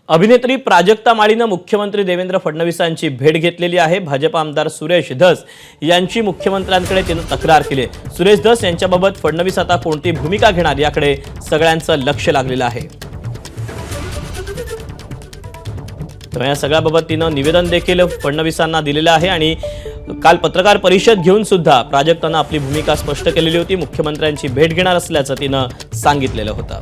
अभिनेत्री प्राजक्ता माळीनं मुख्यमंत्री देवेंद्र फडणवीसांची भेट घेतलेली आहे। भाजप आमदार सुरेश धस यांची मुख्यमंत्र्यांकडे तिनं तक्रार केली। सुरेश धस यांच्याबाबत फडणवीस आता कोणती भूमिका घेणार याकडे सगळ्यांचं लक्ष लागलेलं आहे। तर या सगळ्याबाबत तिनं निवेदन देखील फडणवीसांना दिलेलं आहे आणि काल पत्रकार परिषद घेऊन सुद्धा प्राजक्तानं आपली भूमिका स्पष्ट केलेली होती। मुख्यमंत्र्यांची भेट घेणार असल्याचं तिनं सांगितलेलं होतं।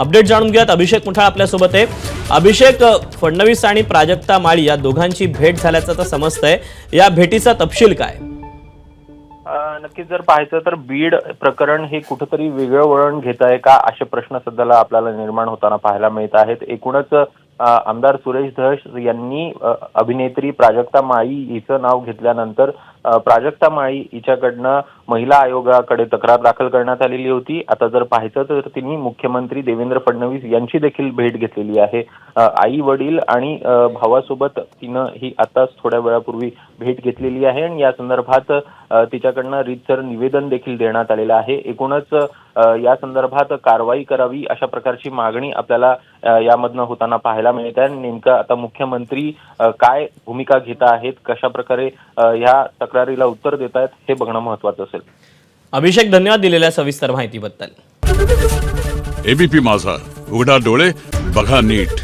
अपडेट जाणून घेऊयात, अभिषेक मुठाळ आपल्या सोबत आहे। अभिषेक, फडणवीस आणि प्राजक्ता माळी या दोघांची भेट झाल्याचं तर समजतंय, या भेटीचा तपशील काय? नक्कीच जर पाहायचं तर बीड प्रकरण हे कुठेतरी वेगळं वळण घेत आहे का असे प्रश्न सध्याला आपल्याला निर्माण होताना पाहायला मिळत आहेत। एकूणच आमदार सुरेश धस यांनी अभिनेत्री प्राजक्ता माळी हिचं नाव घेतल्यानंतर प्राजक्ता माळी हिच्याकडनं महिला आयोगाकडे तक्रार दाखल करण्यात आलेली होती। आता जर पाहायचं तर तिने मुख्यमंत्री देवेंद्र फडणवीस यांची देखील भेट घेतलेली आहे। आई वडील आणि भावासोबत तिनं ही आताच थोड्या वेळापूर्वी भेट घेतलेली आहे आणि या संदर्भात तिच्याकडनं रीतसर निवेदन देखील देण्यात आलेलं आहे। एकूणच या संदर्भात कारवाई करावी अशा प्रकारची मागणी आपल्याला यामधनं होताना पाहायला मिळत आहे। नेमकं आता मुख्यमंत्री काय भूमिका घेत आहेत, कशा प्रकारे ह्या तक्रारीला उत्तर देत आहेत हे बघणं महत्त्वाचं असेल। अभिषेक, धन्यवाद दिलेल्या सविस्तर माहितीबद्दल। एबीपी माझा, उघडा डोळे बघा नीट।